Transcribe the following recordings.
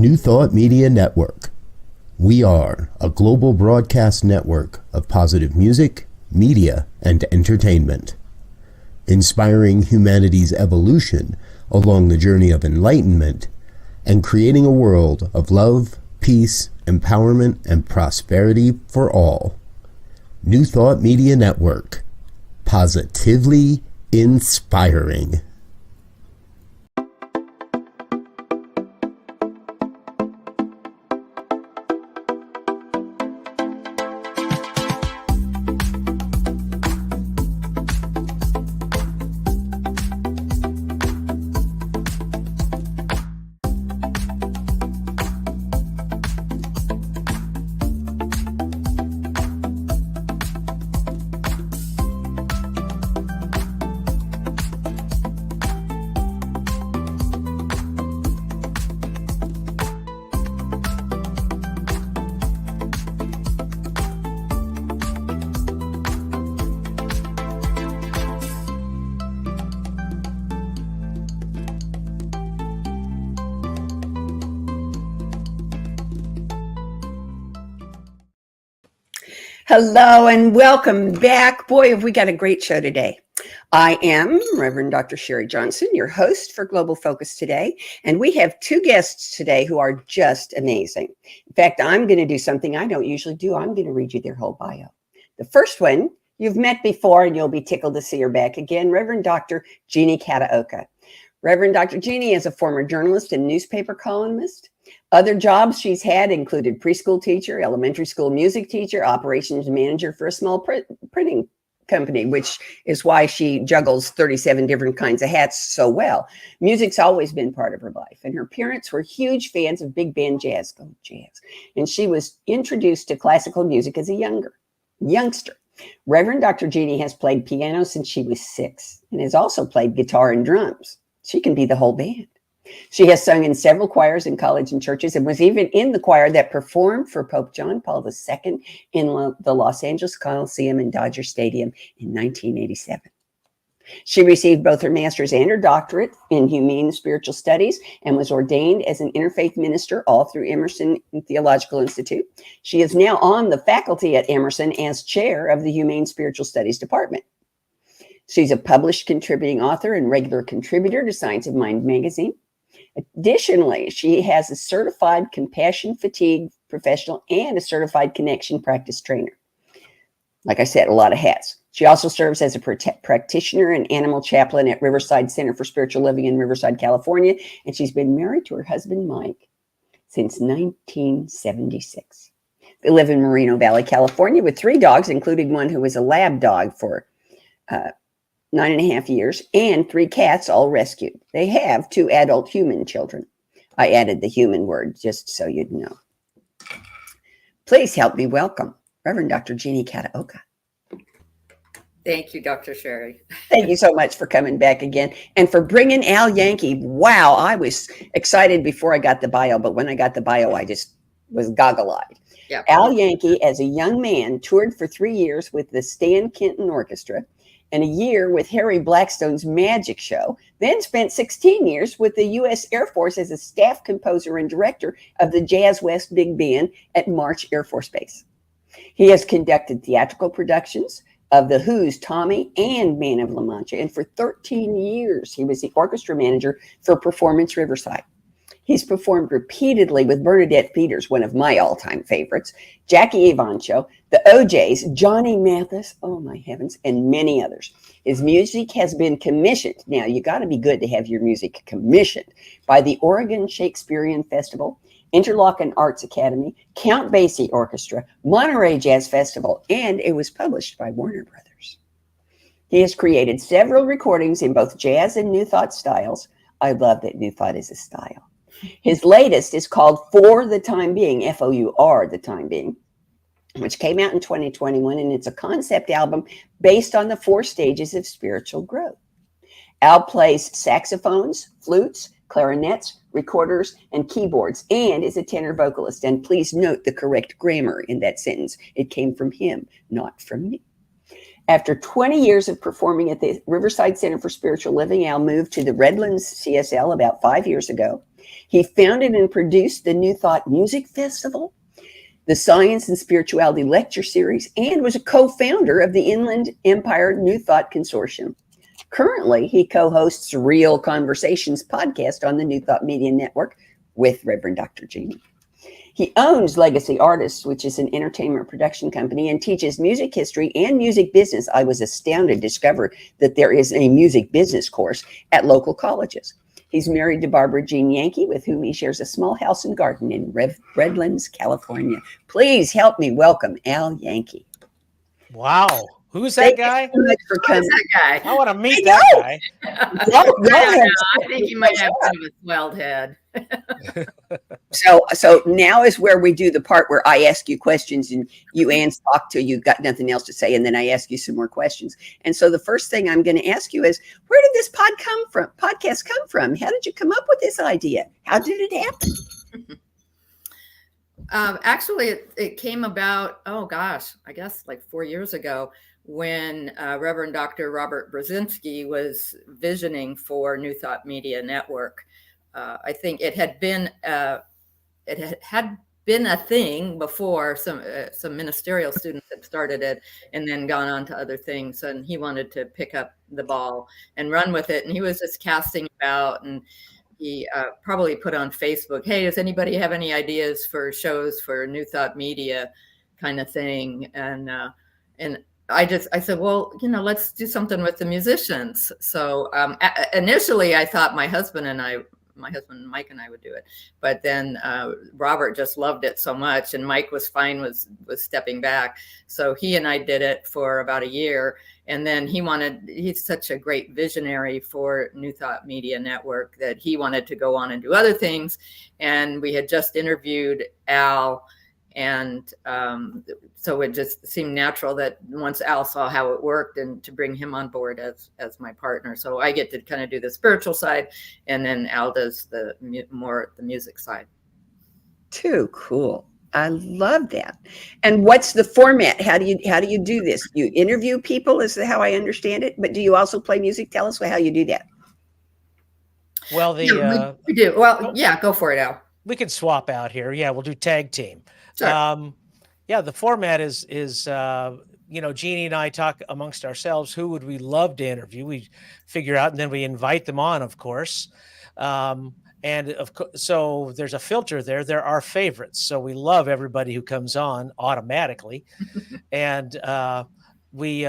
New Thought Media Network. We are a global broadcast network of positive music, media, and entertainment, inspiring humanity's evolution along the journey of enlightenment and creating a world of love, peace, empowerment, and prosperity for all. New Thought Media Network. Positively inspiring. Hello and welcome back. Boy, have we got a great show today. I am Reverend Dr. Sharri Johnson, your host for Global Focus today. And we have two guests today who are just amazing. In fact, I'm going to do something I don't usually do. I'm going to read you their whole bio. The first one you've met before and you'll be tickled to see her back again, Reverend Dr. Jeanne Kataoka. Reverend Dr. Jeanne is a former journalist and newspaper columnist. Other jobs she's had included preschool teacher, elementary school music teacher, operations manager for a small printing company, which is why she juggles 37 different kinds of hats so well. Music's always been part of her life, and her parents were huge fans of big band jazz. Oh, jazz. And she was introduced to classical music as a youngster. Reverend Dr. Jeanne has played piano since she was 6 and has also played guitar and drums. She can be the whole band. She has sung in several choirs in college and churches and was even in the choir that performed for Pope John Paul II in the Los Angeles Coliseum and Dodger Stadium in 1987. She received both her master's and her doctorate in humane spiritual studies and was ordained as an interfaith minister all through Emerson Theological Institute. She is now on the faculty at Emerson as chair of the Humane Spiritual Studies Department. She's a published contributing author and regular contributor to Science of Mind magazine. Additionally, she has a certified compassion fatigue professional and a certified connection practice trainer. Like I said, a lot of hats. She also serves as a practitioner and animal chaplain at Riverside Center for Spiritual Living in Riverside, California, and she's been married to her husband, Mike, since 1976. They live in Moreno Valley, California, with 3 dogs, including one who was a lab dog for 9.5 years, and 3 cats, all rescued. They have 2 adult human children. I added the human word just so you'd know. Please help me welcome Reverend Dr. Jeanne Kataoka. Thank you, Dr. Sharri. Thank you so much for coming back again and for bringing Yankee. Wow, I was excited before I got the bio, but when I got the bio, I just was goggle-eyed. Yep. Yankee, as a young man, toured for 3 years with the Stan Kenton Orchestra and a year with Harry Blackstone's Magic Show, then spent 16 years with the U.S. Air Force as a staff composer and director of the Jazz West Big Band at March Air Force Base. He has conducted theatrical productions of The Who's Tommy and Man of La Mancha, and for 13 years, he was the orchestra manager for Performance Riverside. He's performed repeatedly with Bernadette Peters, one of my all-time favorites, Jackie Evancho, the OJs, Johnny Mathis, oh my heavens, and many others. His music has been commissioned. Now, you got to be good to have your music commissioned by the Oregon Shakespearean Festival, Interlochen Arts Academy, Count Basie Orchestra, Monterey Jazz Festival, and it was published by Warner Brothers. He has created several recordings in both jazz and New Thought styles. I love that New Thought is a style. His latest is called For the Time Being, F-O-U-R, the Time Being, which came out in 2021, and it's a concept album based on the 4 stages of spiritual growth. Al plays saxophones, flutes, clarinets, recorders, and keyboards, and is a tenor vocalist. And please note the correct grammar in that sentence. It came from him, not from me. After 20 years of performing at the Riverside Center for Spiritual Living, Al moved to the Redlands CSL about 5 years ago. He founded and produced the New Thought Music Festival, the Science and Spirituality Lecture Series, and was a co-founder of the Inland Empire New Thought Consortium. Currently, he co-hosts Real Conversations podcast on the New Thought Media Network with Reverend Dr. Jeanne. He owns Legacy Artists, which is an entertainment production company, and teaches music history and music business. I was astounded to discover that there is a music business course at local colleges. He's married to Barbara Jean Yankee, with whom he shares a small house and garden in Redlands, California. Please help me welcome Al Yankee. Wow. Who's that guy? Thank you so much for coming. Who's that guy? I want to meet that guy. I think he might have kind of a swelled head. So now is where we do the part where I ask you questions and you talk till you got nothing else to say, and then I ask you some more questions. And so the first thing I'm going to ask you is, where did this podcast come from? How did you come up with this idea? How did it happen? Actually, it came about, I guess like 4 years ago, when Reverend Dr. Robert Brzezinski was visioning for New Thought Media Network. I think it had been a thing before. Some ministerial students had started it and then gone on to other things, and he wanted to pick up the ball and run with it. And he was just casting about, and he probably put on Facebook, "Hey, does anybody have any ideas for shows for New Thought Media," kind of thing. And I said, well, let's do something with the musicians. So initially I thought my husband Mike and I would do it, but then Robert just loved it so much, and Mike was fine with stepping back. So he and I did it for about a year, and then he's such a great visionary for New Thought Media Network that he wanted to go on and do other things. And we had just interviewed Al, and so it just seemed natural that once Al saw how it worked, and to bring him on board as my partner. So I get to kind of do the spiritual side, and then Al does the music side. Too cool. I love that. And what's the format? How do you do this? You interview people, is how I understand it, but do you also play music? Tell us how you do that. Well, we do. Well, yeah, go for it, Al. We can swap out here. Yeah, we'll do tag team. Sure. The format is Jeannie and I talk amongst ourselves. Who would we love to interview? We figure out, and then we invite them on, of course. So there's a filter there. There are favorites. So we love everybody who comes on automatically. And we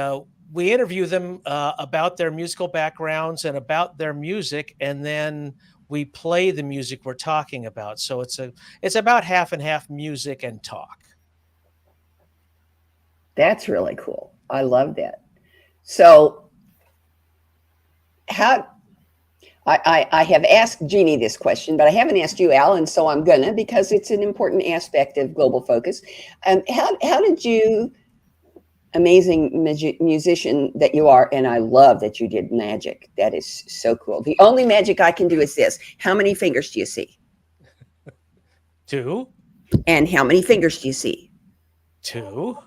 interview them about their musical backgrounds and about their music, and then we play the music we're talking about. So it's about half and half music and talk. That's really cool. I love that. So I have asked Jeannie this question, but I haven't asked you, Al, and so I'm gonna, because it's an important aspect of Global Focus. How did you, amazing musician that you are, and I love that you did magic. That is so cool. The only magic I can do is this. How many fingers do you see? 2. And how many fingers do you see? 2.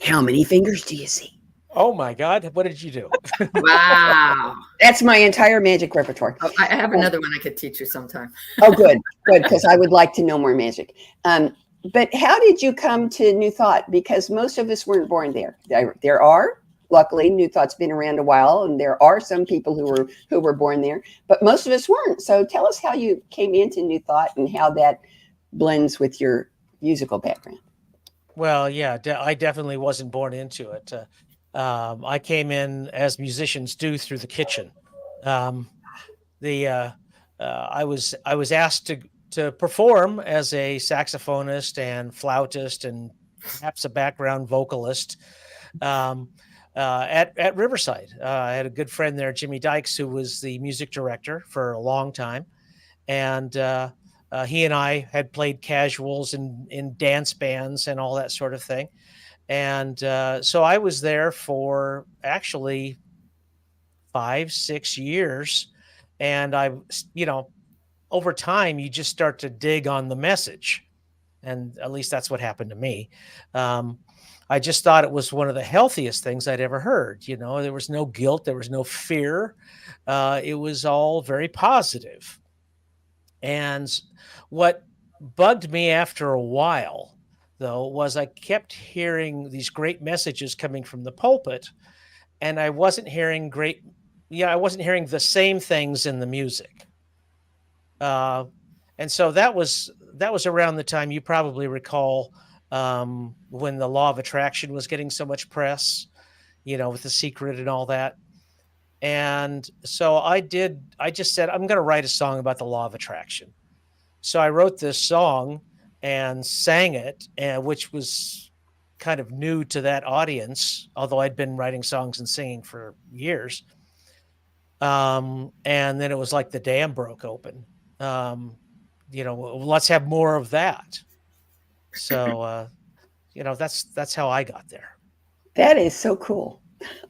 How many fingers do you see? Oh my God, what did you do? Wow. That's my entire magic repertoire. Oh, I have another one I could teach you sometime. Oh, good, because I would like to know more magic. But how did you come to New Thought? Because most of us weren't born there. There are, luckily, New Thought's been around a while, and there are some people who were born there, but most of us weren't. So tell us how you came into New Thought and how that blends with your musical background. Well, yeah, I definitely wasn't born into it. I came in, as musicians do, through the kitchen. I was asked to perform as a saxophonist and flautist and perhaps a background vocalist at Riverside. I had a good friend there, Jimmy Dykes, who was the music director for a long time, and he and I had played casuals in dance bands and all that sort of thing. And so I was there for actually 5-6 years. And over time, you just start to dig on the message. And at least that's what happened to me. I just thought it was one of the healthiest things I'd ever heard. There was no guilt. There was no fear. It was all very positive. And what bugged me after a while, though, was I kept hearing these great messages coming from the pulpit, and I wasn't hearing I wasn't hearing the same things in the music. Uh, and so that was around the time you probably recall, when the law of attraction was getting so much press, with The Secret and all that. And so I just said, I'm going to write a song about the law of attraction. So I wrote this song and sang it, which was kind of new to that audience, although I'd been writing songs and singing for years. And then it was like the dam broke open. Let's have more of that. So, that's how I got there. That is so cool.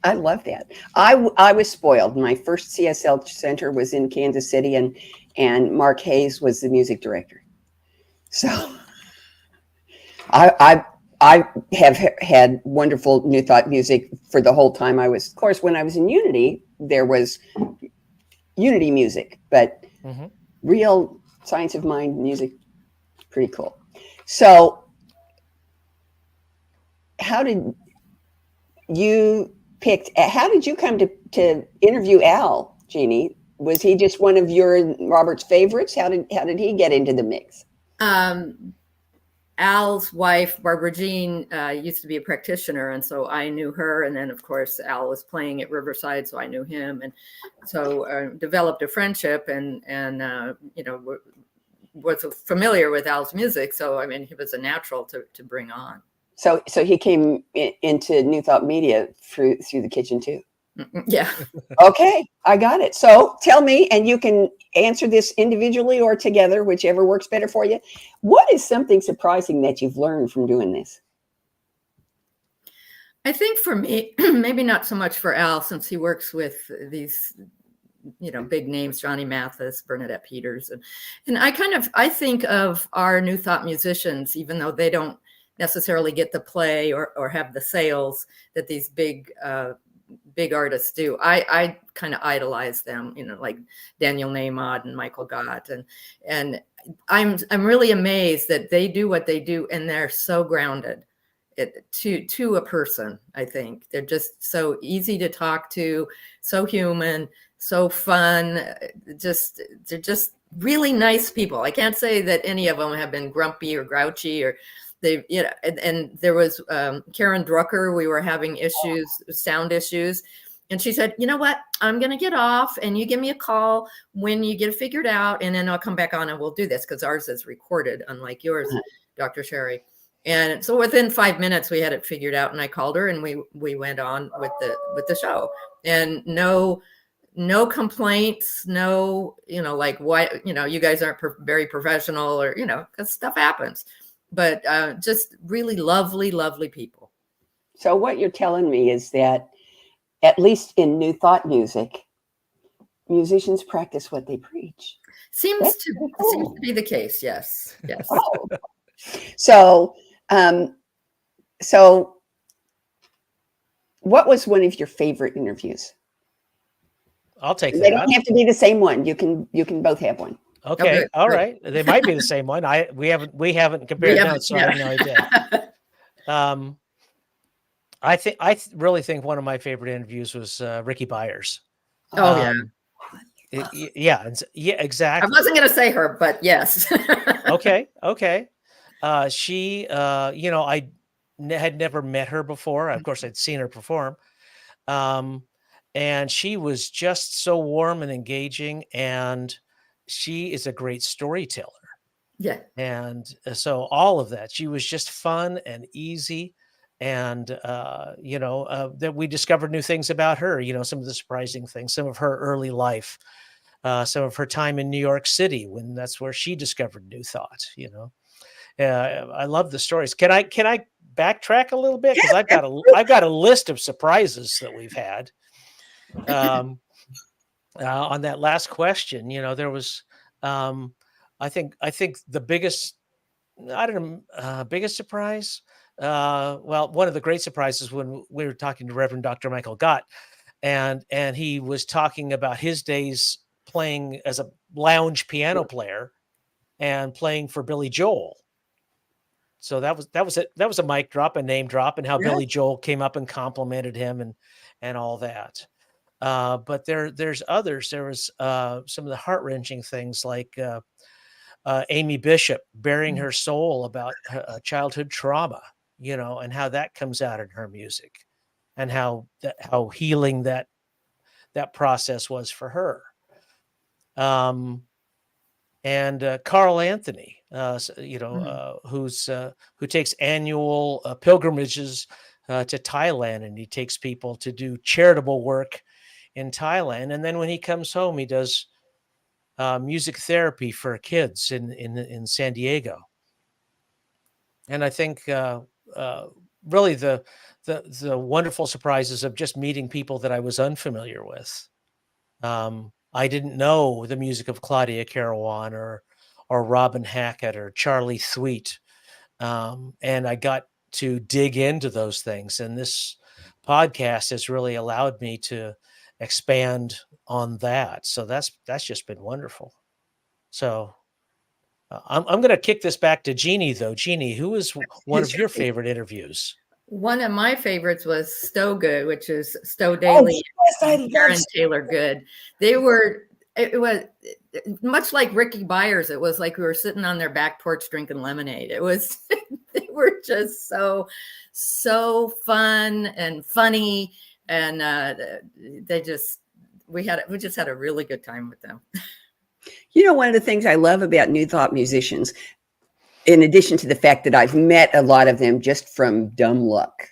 I love that. I was spoiled. My first CSL center was in Kansas City, and Mark Hayes was the music director. So I have had wonderful New Thought music for the whole time I was. Of course, when I was in Unity, there was Unity music, but real Science of Mind music, pretty cool. So how did you come to interview Al, Jeannie? Was he just one of your and Robert's favorites? How did he get into the mix? Al's wife, Barbara Jeanne, used to be a practitioner, and so I knew her. And then, of course, Al was playing at Riverside, so I knew him, and so developed a friendship, and was familiar with Al's music. So I mean, he was a natural to bring on. So he came into New Thought Media through the kitchen too. Yeah. Okay, I got it. So tell me, and you can answer this individually or together, whichever works better for you. What is something surprising that you've learned from doing this? I think for me, maybe not so much for Al, since he works with these, big names, Johnny Mathis, Bernadette Peters. And I think of our New Thought musicians, even though they don't necessarily get the play or have the sales that these big artists do. I kind of idolize them, like Daniel Nahmod and Michael Gott, and I'm really amazed that they do what they do, and they're so grounded to a person. I think they're just so easy to talk to, so human, so fun. They're just really nice people. I can't say that any of them have been grumpy or grouchy or. And there was Karen Drucker. We were having sound issues. And she said, you know what, I'm going to get off and you give me a call when you get it figured out. And then I'll come back on and we'll do this, because ours is recorded, unlike yours, Dr. Sharri. And so within 5 minutes, we had it figured out. And I called her and we went on with the show. And no complaints, no, like, why, you guys aren't very professional, or, because stuff happens. But just really lovely, lovely people. So what you're telling me is that, at least in New Thought music, musicians practice what they preach. Seems to be the case. Yes. Oh. So what was one of your favorite interviews? I'll take that. They don't have to be the same one. You can both have one. Okay. All right. They might be the same one. We haven't compared notes, so I have no idea. I really think one of my favorite interviews was Ricky Byers. Oh yeah, exactly. I wasn't going to say her, but yes. Okay. She, I had never met her before. Of course, I'd seen her perform. And she was just so warm and engaging, and she is a great storyteller. Yeah. And so all of that, she was just fun and easy. And, that we discovered new things about her, some of the surprising things, some of her early life, some of her time in New York City, when that's where she discovered New Thought, I love the stories. Can I backtrack a little bit? Because I've got a list of surprises that we've had. On that last question, there was, I think the biggest surprise. Well, one of the great surprises when we were talking to Reverend Dr. Michael Gott, and he was talking about his days playing as a lounge piano player and playing for Billy Joel. So that was it. That was a mic drop, a name drop, and how Yeah. Billy Joel came up and complimented him and all that. But there's others. There was some of the heart-wrenching things like Amy Bishop bearing her soul about childhood trauma, and how that comes out in her music, and how healing that process was for her. And Carl Anthony, who takes annual pilgrimages to Thailand, and he takes people to do charitable work in Thailand, and then when he comes home, he does music therapy for kids in San Diego. And I think really the wonderful surprises of just meeting people that I was unfamiliar with. I didn't know the music of Claudia Carawan or Robin Hackett or Charlie Thweet, and I got to dig into those things. And this podcast has really allowed me to expand on that. So that's just been wonderful. So I'm going to kick this back to Jeannie, though. Jeannie, who is one of your favorite interviews? One of my favorites was Stowe Good, which is Stowe Daly and Karen Taylor Good. It was much like Ricky Byers. It was like we were sitting on their back porch drinking lemonade. It was, they were just so fun and funny. And we just had a really good time with them. One of the things I love about New Thought musicians, in addition to the fact that I've met a lot of them just from dumb luck,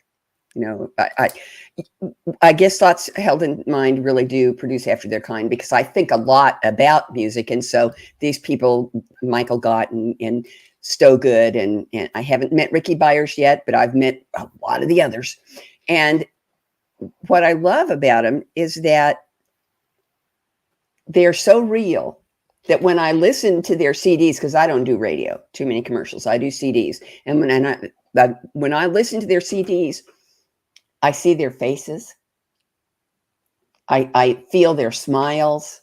I guess Thoughts Held in Mind really do produce after their kind, because I think a lot about music. And so these people, Michael Gott and Stowe Good, and I haven't met Ricky Byers yet, but I've met a lot of the others. And what I love about them is that they're so real that when I listen to their CDs, because I don't do radio, too many commercials, I do CDs. And when I listen to their CDs, I see their faces. I feel their smiles.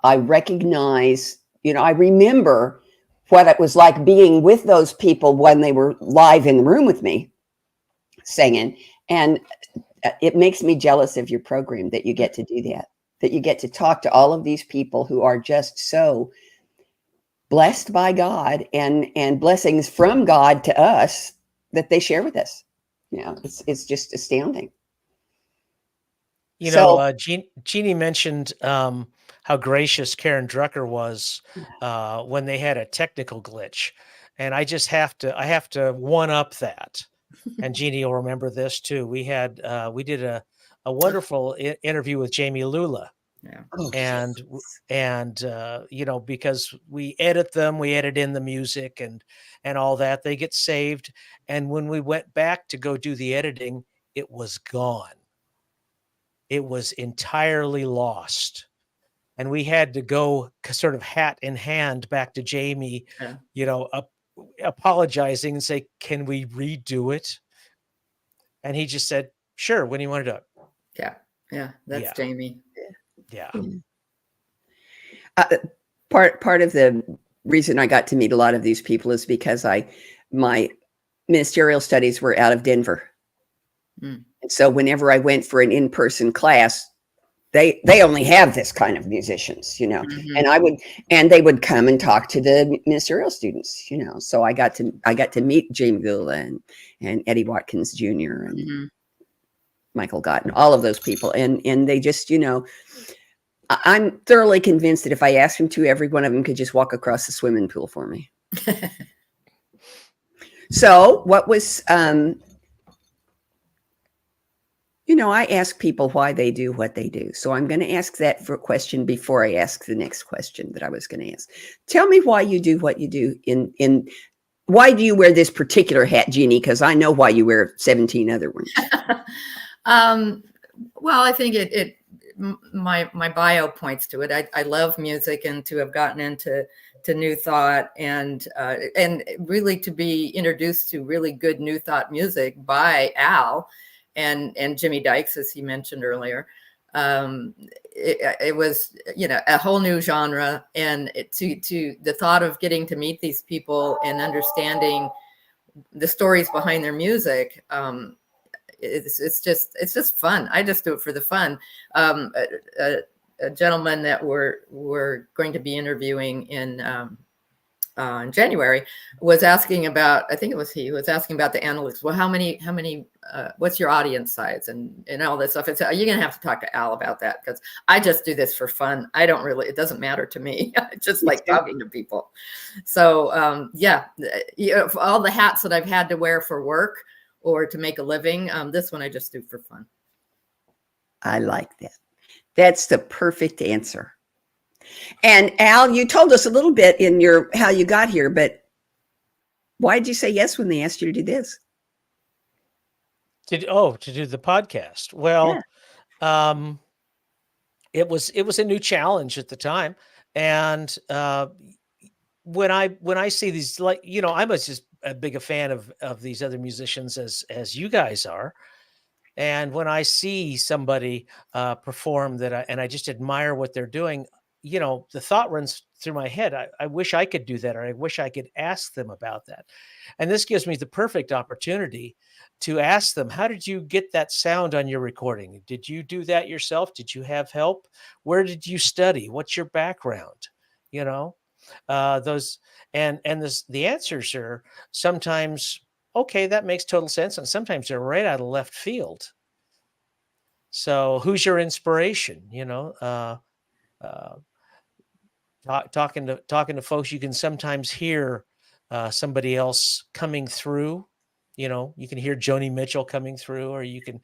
I recognize, I remember what it was like being with those people when they were live in the room with me singing. And it makes me jealous of your program that you get to do that you get to talk to all of these people who are just so blessed by God and blessings from God to us that they share with us. It's just astounding. Jeannie mentioned how gracious Karen Drucker was when they had a technical glitch, and I have to one up that. And Jeannie will remember this too. We did a wonderful interview with Jamie Lula. Yeah. And because we edit in the music and all that, they get saved. And when we went back to go do the editing, it was gone. It was entirely lost. And we had to go sort of hat in hand back to Jamie, apologizing and say, can we redo it? And he just said, sure, when do you want to do it? Yeah, that's Jamie. Yeah. Part of the reason I got to meet a lot of these people is because my ministerial studies were out of Denver. And so whenever I went for an in-person class, they only have this kind of musicians, mm-hmm. and they would come and talk to the ministerial students, so I got to meet Jamie Lula and Eddie Watkins Jr. and mm-hmm. Michael Gott and all of those people. And they just, I'm thoroughly convinced that if I asked them to, every one of them could just walk across the swimming pool for me. So what was, I ask people why they do what they do. So I'm going to ask that for a question before I ask the next question that I was going to ask. Tell me why you do what you do why do you wear this particular hat, Jeannie? Because I know why you wear 17 other ones. Well, I think my bio points to it. I love music, and to have gotten into New Thought and really to be introduced to really good New Thought music by Al and Jimmy Dykes, as he mentioned earlier. it was, a whole new genre. And to the thought of getting to meet these people and understanding the stories behind their music, it's just fun. I just do it for the fun. A gentleman that we're going to be interviewing in January was asking about, I think it was he was asking about the analytics. Well, how many, what's your audience size and all this stuff. It's, you're going to have to talk to Al about that, because I just do this for fun. I don't really, it doesn't matter to me. I just like talking to people. So all the hats that I've had to wear for work or to make a living, this one I just do for fun. I like that. That's the perfect answer. And Al, you told us a little bit in your how you got here, but why did you say yes when they asked you to do this? To do the podcast. Well, it was a new challenge at the time, and when I see these, like, I'm just as big a fan of these other musicians as you guys are. And when I see somebody perform that, and I just admire what they're doing, the thought runs through my head. I wish I could do that, or I wish I could ask them about that. And this gives me the perfect opportunity to ask them, how did you get that sound on your recording? Did you do that yourself? Did you have help? Where did you study? What's your background? Those, and the answers are sometimes, okay, that makes total sense. And sometimes they're right out of left field. So who's your inspiration? Talking to folks, you can sometimes hear somebody else coming through. You can hear Joni Mitchell coming through, or you can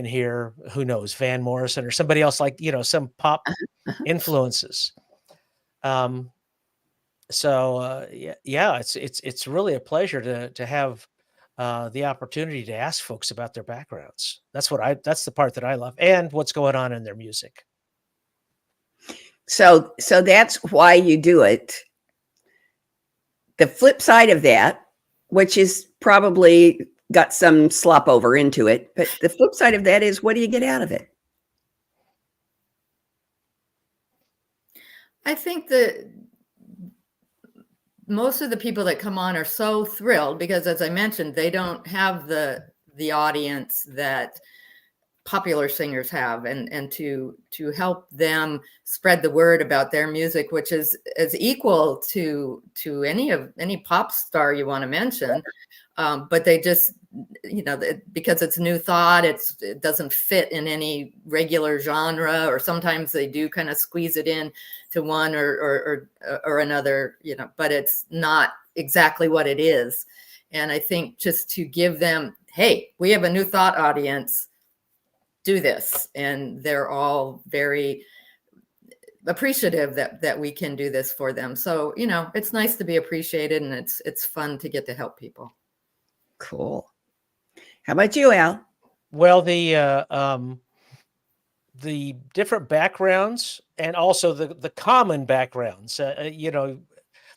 hear, who knows, Van Morrison or somebody else, like, some pop influences. It's really a pleasure to have the opportunity to ask folks about their backgrounds. That's the part that I love, and what's going on in their music. So that's why you do it. The flip side of that, which is probably got some slop over into it, but the flip side of that is, what do you get out of it? I think that most of the people that come on are so thrilled because, as I mentioned, they don't have the audience that popular singers have, and to help them spread the word about their music, which is equal to any pop star you want to mention, but they just, because it's new thought, it doesn't fit in any regular genre, or sometimes they do kind of squeeze it in to one or another, but it's not exactly what it is. And I think just to give them, hey, we have a new thought audience, do this, and they're all very appreciative that we can do this for them. So it's nice to be appreciated, and it's fun to get to help people. Cool. How about you, Al? Well, the different backgrounds, and also the common backgrounds.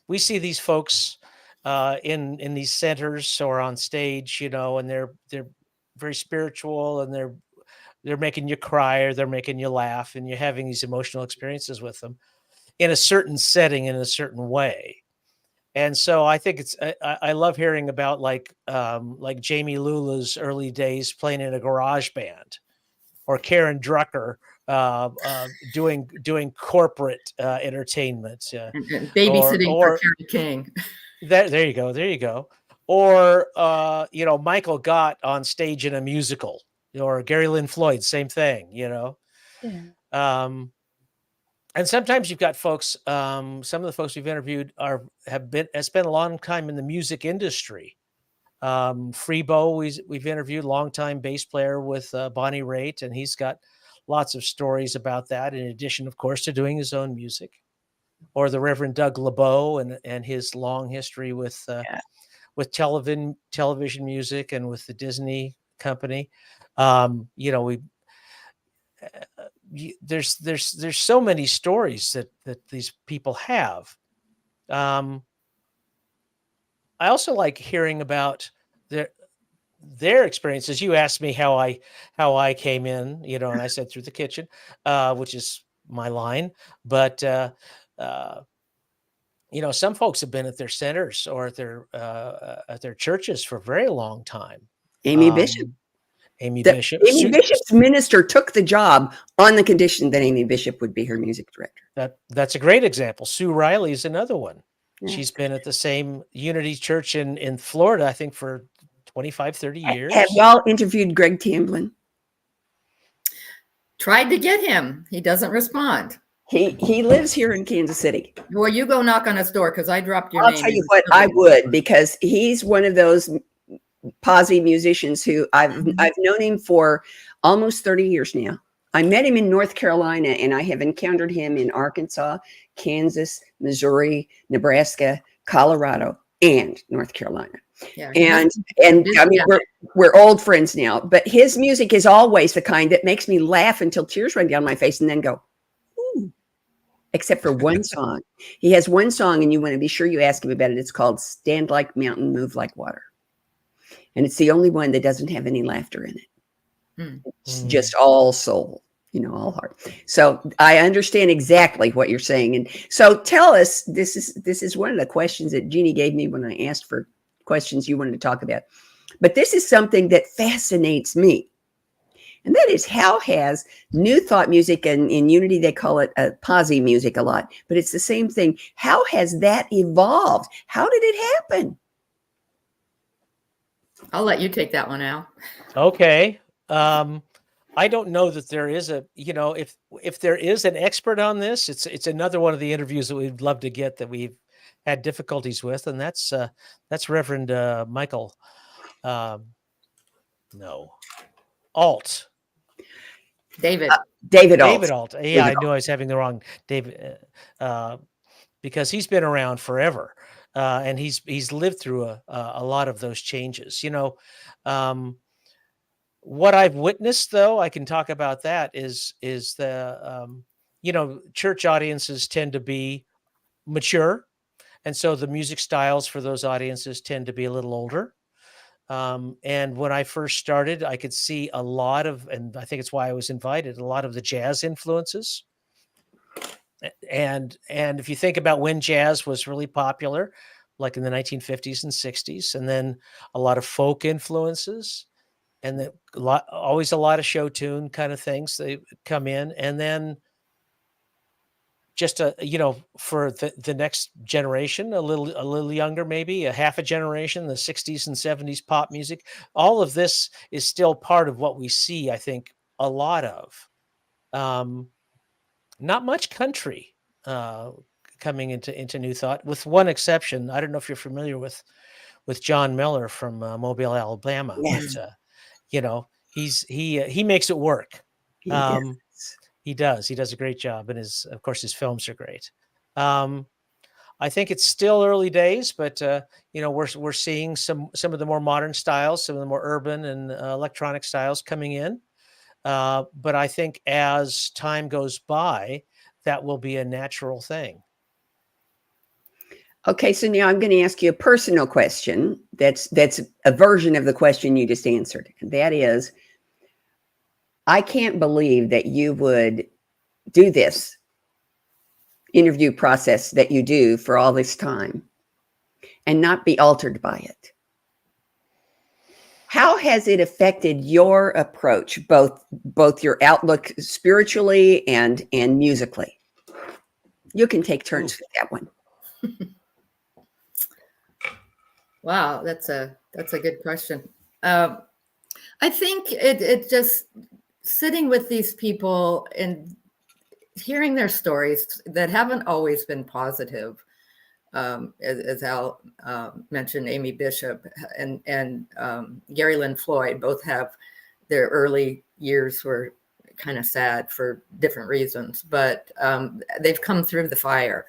We see these folks in these centers or on stage, and they're very spiritual, and they're making you cry, or they're making you laugh, and you're having these emotional experiences with them in a certain setting, in a certain way. And so I think I love hearing about like Jamie Lula's early days playing in a garage band, or Karen Drucker doing corporate entertainment, babysitting for Carrie King. There you go. Or Michael Gott on stage in a musical, or Gary Lynn Floyd, same thing. Yeah. And sometimes you've got folks. Some of the folks we've interviewed have spent a long time in the music industry. Freebo, we've interviewed, longtime bass player with Bonnie Raitt, and he's got lots of stories about that, in addition, of course, to doing his own music. Or the Reverend Doug LeBeau and his long history with television music and with the Disney company. There's so many stories that these people have. I also like hearing about their experiences. You asked me how I came in, and I said through the kitchen, which is my line. But some folks have been at their centers or at their churches for a very long time. Amy Bishop. Amy Bishop. Amy Bishop's minister took the job on the condition that Amy Bishop would be her music director. That's a great example. Sue Riley is another one. Yeah. She's been at the same Unity Church in Florida, I think, for 25, 30 years. Have y'all interviewed Greg Tamblyn? Tried to get him. He doesn't respond. He lives here in Kansas City. Well, you go knock on his door because I dropped your I'll name. tell you what, I would, because he's one of those posse musicians who I've known him for almost 30 years now. I met him in North Carolina, and I have encountered him in Arkansas, Kansas, Missouri, Nebraska, Colorado, and North Carolina. Yeah, and I mean, we're old friends now, but his music is always the kind that makes me laugh until tears run down my face and then go, ooh, except for one song. He has one song, and you want to be sure you ask him about it. It's called Stand Like Mountain, Move Like Water. And it's the only one that doesn't have any laughter in it. It's just all soul, all heart. So I understand exactly what you're saying. And so tell us, this is one of the questions that Jeannie gave me when I asked for questions you wanted to talk about. But this is something that fascinates me. And that is, how has New Thought music, and in Unity they call it posse music a lot, but it's the same thing. How has that evolved? How did it happen? I'll let you take that one, Al. Okay. I don't know that there is if there is an expert on this, it's another one of the interviews that we'd love to get that we've had difficulties with, and that's Reverend Michael Alt. David Alt. David Alt. Yeah, I knew I was having the wrong David, because he's been around forever. And he's lived through a lot of those changes. What I've witnessed, though, I can talk about that is the church audiences tend to be mature, and so the music styles for those audiences tend to be a little older. And when I first started, I could see a lot of, and I think it's why I was invited, a lot of the jazz influences. And if you think about when jazz was really popular, like in the 1950s and 60s, and then a lot of folk influences, and always a lot of show tune kind of things, they come in, and then just for the next generation, a little younger, maybe a half a generation, the 60s and 70s pop music, all of this is still part of what we see, I think, a lot of. Not much country coming into New Thought, with one exception. I don't know if you're familiar with John Miller from Mobile, Alabama. Yes. But, he makes it work. He does. He does a great job, and of course his films are great. I think it's still early days, but we're seeing some of the more modern styles, some of the more urban and electronic styles coming in. But I think as time goes by, that will be a natural thing. Okay, so now I'm going to ask you a personal question that's a version of the question you just answered. And that is, I can't believe that you would do this interview process that you do for all this time and not be altered by it. How has it affected your approach, both your outlook spiritually and musically? You can take turns with that one. Wow, that's a good question. I think it just sitting with these people and hearing their stories that haven't always been positive. As Al mentioned, Amy Bishop and Gary Lynn Floyd both have their early years were kind of sad for different reasons, but they've come through the fire.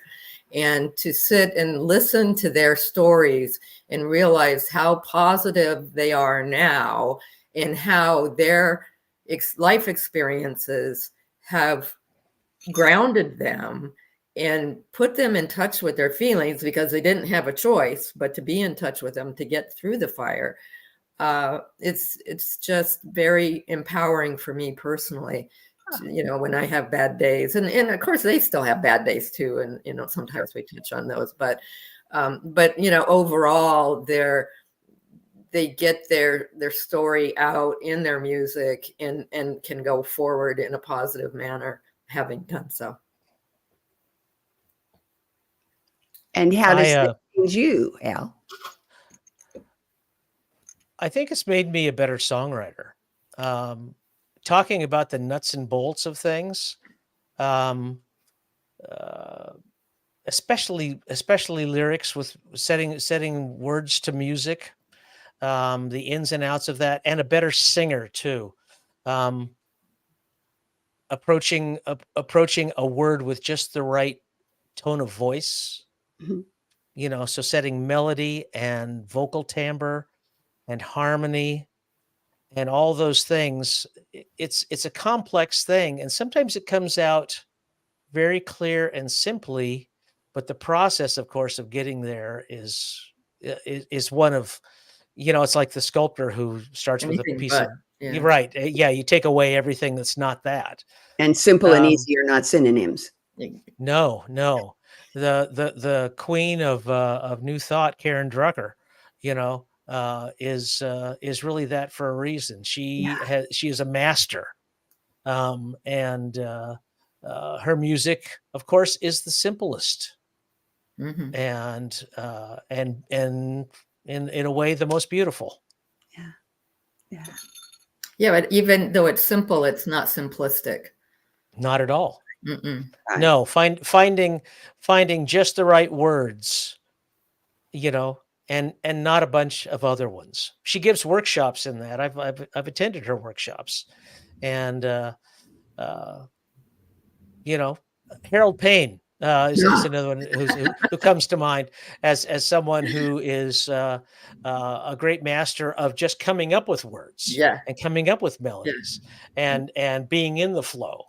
And to sit and listen to their stories and realize how positive they are now and how their life experiences have grounded them and put them in touch with their feelings, because they didn't have a choice but to be in touch with them to get through the fire. It's just very empowering for me personally. When I have bad days, and of course they still have bad days too, and sometimes we touch on those, but overall they get their story out in their music and can go forward in a positive manner having done so. And how does that change you, Al? I think it's made me a better songwriter. Talking about the nuts and bolts of things, especially lyrics, with setting words to music, the ins and outs of that, and a better singer too. Approaching a word with just the right tone of voice, Mm-hmm. so setting melody and vocal timbre and harmony and all those things. It's a complex thing, and sometimes it comes out very clear and simply, but the process, of course, of getting there is one of, it's like the sculptor who starts with a Anything piece but, of, yeah. you're right. Yeah, you take away everything that's not that. And simple and easy are not synonyms. No. The queen of New Thought, Karen Drucker, is really that for a reason. She is a master, and her music, of course, is the simplest, Mm-hmm. and in a way the most beautiful. Yeah, but even though it's simple, it's not simplistic. Not at all. Mm-mm. No, finding just the right words, and not a bunch of other ones. She gives workshops in that. I've attended her workshops, and Harold Payne is another one who comes to mind as someone who is a great master of just coming up with words, Yeah, and coming up with melodies, and being in the flow.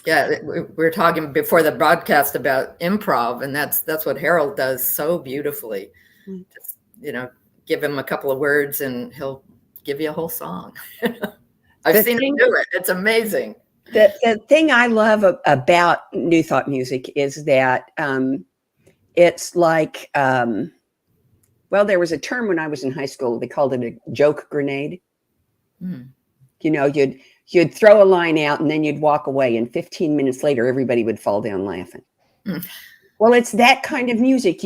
Yeah, we were talking before the broadcast about improv, and that's what Harold does so beautifully. Just, give him a couple of words and he'll give you a whole song. I've seen him do it. It's amazing. The thing I love about New Thought music is that it's like, well, there was a term when I was in high school. They called it a joke grenade. You'd throw a line out and then you'd walk away, and 15 minutes later, everybody would fall down laughing. Well, it's that kind of music.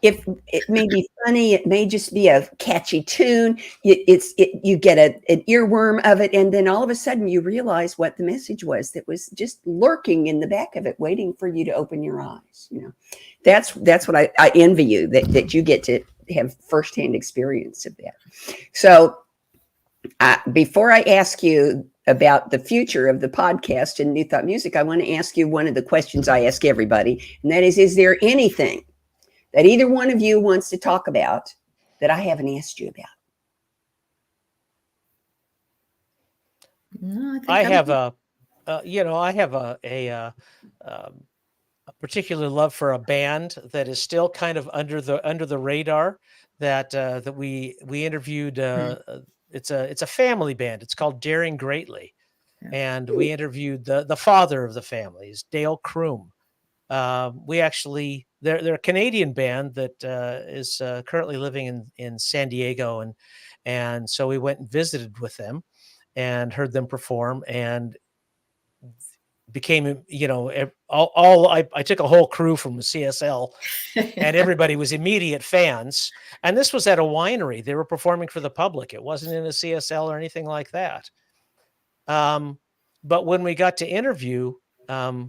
If it may be funny, it may just be a catchy tune. You get an earworm of it, and then all of a sudden you realize what the message was that was just lurking in the back of it, waiting for you to open your eyes. That's what I envy you, that you get to have firsthand experience of that. So before I ask you about the future of the podcast and New Thought Music, I want to ask you one of the questions I ask everybody, and that is there anything that either one of you wants to talk about that I haven't asked you about? No, I have a particular love for a band that is still kind of under the radar, that we interviewed. It's a family band. It's called Daring Greatly, and we interviewed the father of the family, is Dale Kroom. We actually, they're a Canadian band that is currently living in San Diego, and so we went and visited with them and heard them perform, and became, I took a whole crew from CSL, and everybody was immediate fans. And this was at a winery. They were performing for the public. It wasn't in a CSL or anything like that. But when we got to interview Dale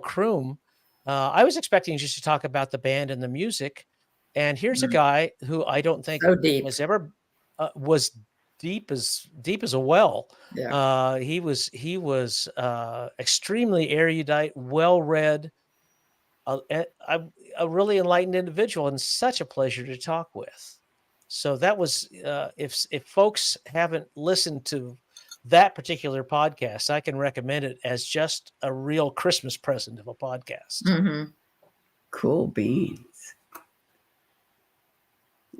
Kroom, I was expecting just to talk about the band and the music. And here's a guy who I don't think has ever was deep as a well. Yeah. He was extremely erudite, well-read, a really enlightened individual, and such a pleasure to talk with. So that was, if folks haven't listened to that particular podcast, I can recommend it as just a real Christmas present of a podcast. Mm-hmm. Cool beans.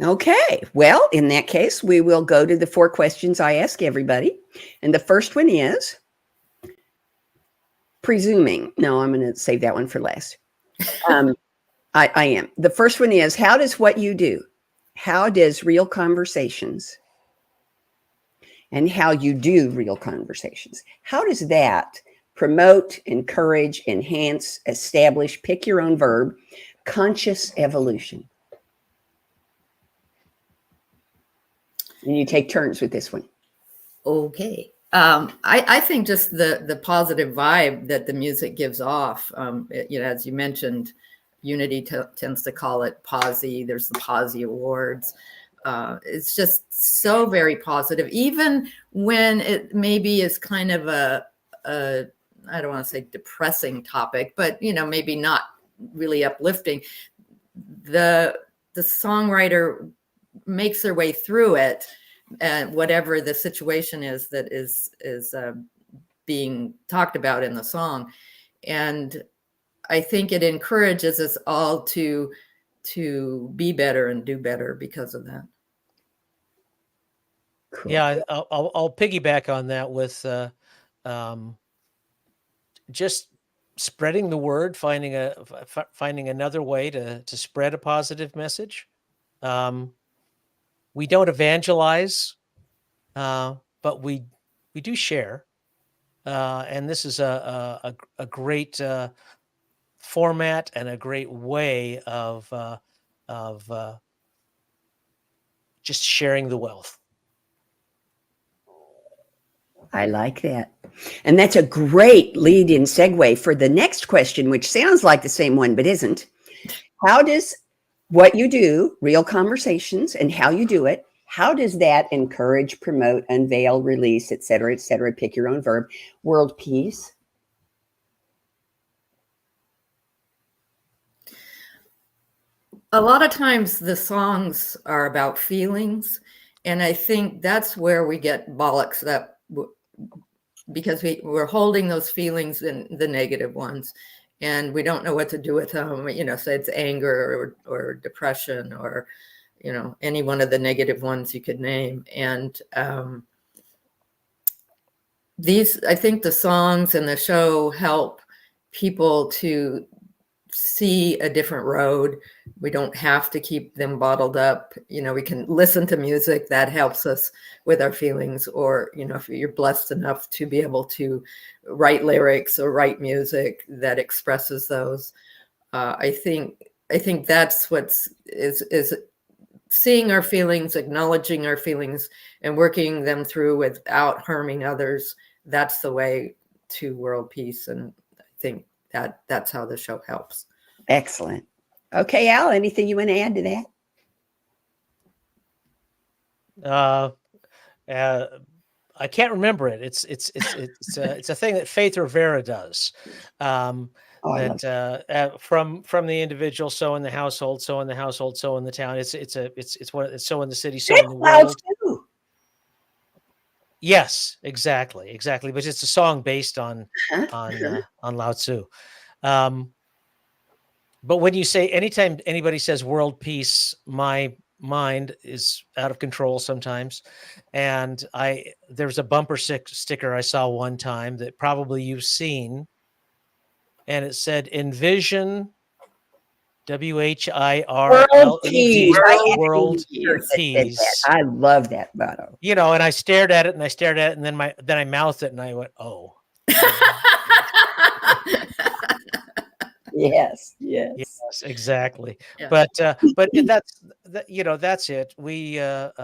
Okay. Well, in that case, we will go to the 4 questions I ask everybody. And the first one is presuming. No, I'm going to save that one for last. I am. The first one is, how does what you do, how does real conversations and how you do real conversations, how does that promote, encourage, enhance, establish, pick your own verb, conscious evolution? And you take turns with this one. Okay. I think just the positive vibe that the music gives off, as you mentioned, Unity tends to call it POSI. There's the POSI Awards. It's just so very positive, even when it maybe is kind of a I don't want to say depressing topic, but maybe not really uplifting. The songwriter makes their way through it, whatever the situation is that is being talked about in the song, and I think it encourages us all to be better and do better because of that. Cool. Yeah, I'll piggyback on that with just spreading the word, finding another way to spread a positive message. We don't evangelize, but we do share, and this is a great format and a great way of just sharing the wealth. I like that. And that's a great lead in segue for the next question, which sounds like the same one, but isn't. How does what you do, real conversations, and how you do it, how does that encourage, promote, unveil, release, et cetera, pick your own verb, world peace? A lot of times the songs are about feelings, and I think that's where we get bollocks because we're holding those feelings in the negative ones, and we don't know what to do with them. Say it's anger or depression or any one of the negative ones you could name. And I think the songs and the show help people to see a different road. We don't have to keep them bottled up. We can listen to music that helps us with our feelings, or if you're blessed enough to be able to write lyrics or write music that expresses those. I think that's is seeing our feelings, acknowledging our feelings, and working them through without harming others. That's the way to world peace, and I think that's how the show helps. Excellent. Okay, Al, anything you want to add to that? I can't remember it. It's a thing that Faith Rivera does. From the individual, so in the household, so in the household, so in the town. It's so in the city, so in the world. Too. Yes, exactly. But it's a song based on Lao Tzu. But when you say, anytime anybody says world peace, my mind is out of control sometimes. And there's a bumper sticker I saw one time that probably you've seen, and it said, envision, WHIRLED, world peace. I love that motto. And I stared at it and then I mouthed it and I went, oh. Yes, exactly. Yeah. But that's it. We as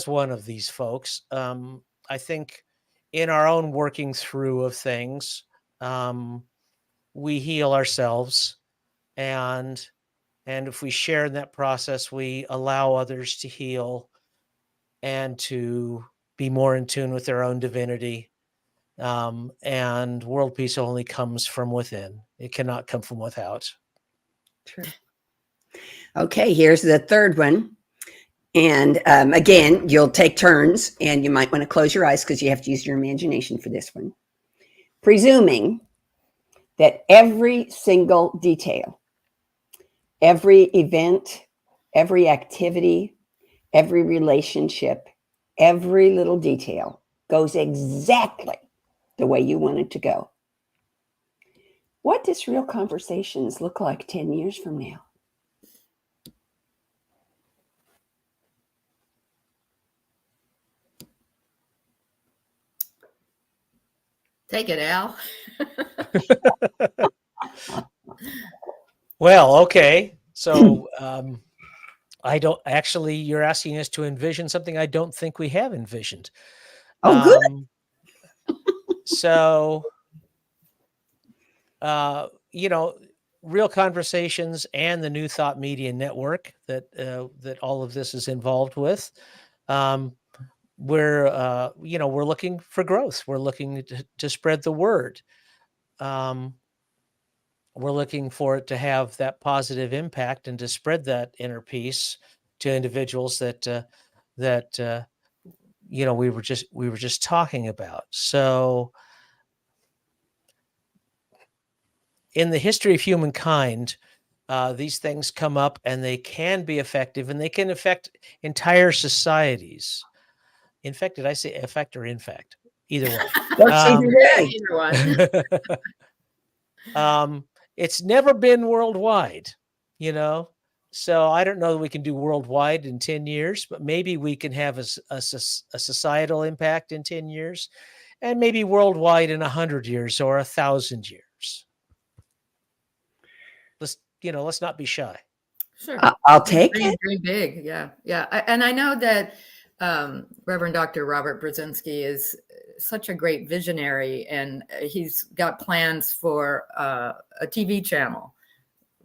one of these folks, I think in our own working through of things, we heal ourselves, and if we share in that process, we allow others to heal and to be more in tune with their own divinity. And world peace only comes from within. It cannot come from without. True. Okay, here's the third one. And again, you'll take turns, and you might want to close your eyes because you have to use your imagination for this one. Presuming that every single detail, every event, every activity, every relationship, every little detail goes exactly the way you want it to go. What does real conversations look like 10 years from now? Take it, Al. Well, okay. So I don't actually, you're asking us to envision something I don't think we have envisioned. Oh, good. So, Real Conversations and the New Thought Media Network that all of this is involved with. We're looking for growth. We're looking to spread the word. We're looking for it to have that positive impact and to spread that inner peace to individuals that we were just talking about. So in the history of humankind, these things come up and they can be effective, and they can affect entire societies. In fact, did I say effect or in fact? Either way. Works either way. Either one. It's never been worldwide, so I don't know that we can do worldwide in 10 years, but maybe we can have a societal impact in 10 years, and maybe worldwide in 100 years or 1,000 years. Let's not be shy. Sure. I'll take it. Dream big. Yeah. And I know that Reverend Dr. Robert Brzezinski is such a great visionary, and he's got plans for a TV channel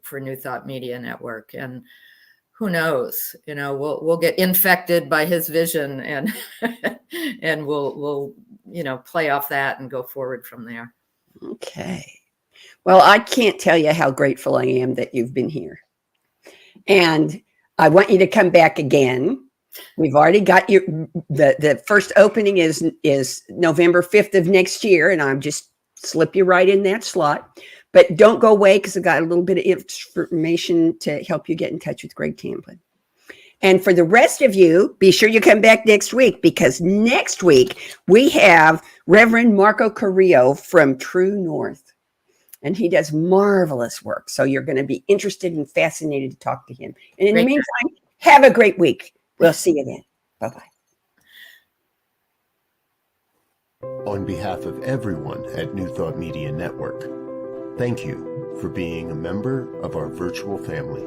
for New Thought Media Network. And who knows, we'll get infected by his vision, and and we'll play off that and go forward from there. Okay. Well, I can't tell you how grateful I am that you've been here. And I want you to come back again. We've already got the first opening is November 5th of next year, and I'm just slip you right in that slot. But don't go away, because I've got a little bit of information to help you get in touch with Greg Tamblyn. And for the rest of you, be sure you come back next week, because next week we have Reverend Marco Carrillo from True North. And he does marvelous work. So you're going to be interested and fascinated to talk to him. And in the meantime, have a great week. We'll see you then. Bye-bye. On behalf of everyone at New Thought Media Network, thank you for being a member of our virtual family.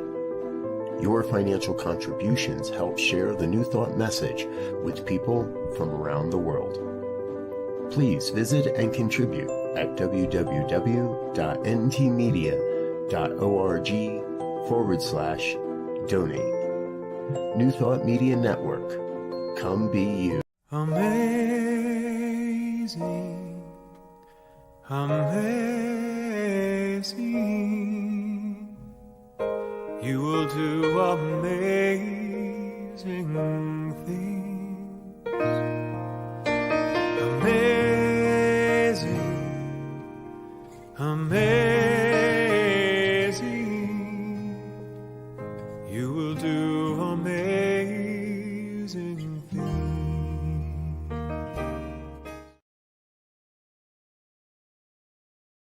Your financial contributions help share the New Thought message with people from around the world. Please visit and contribute at www.ntmedia.org/donate. New Thought Media Network. Come be you. Amazing, amazing. You will do amazing things.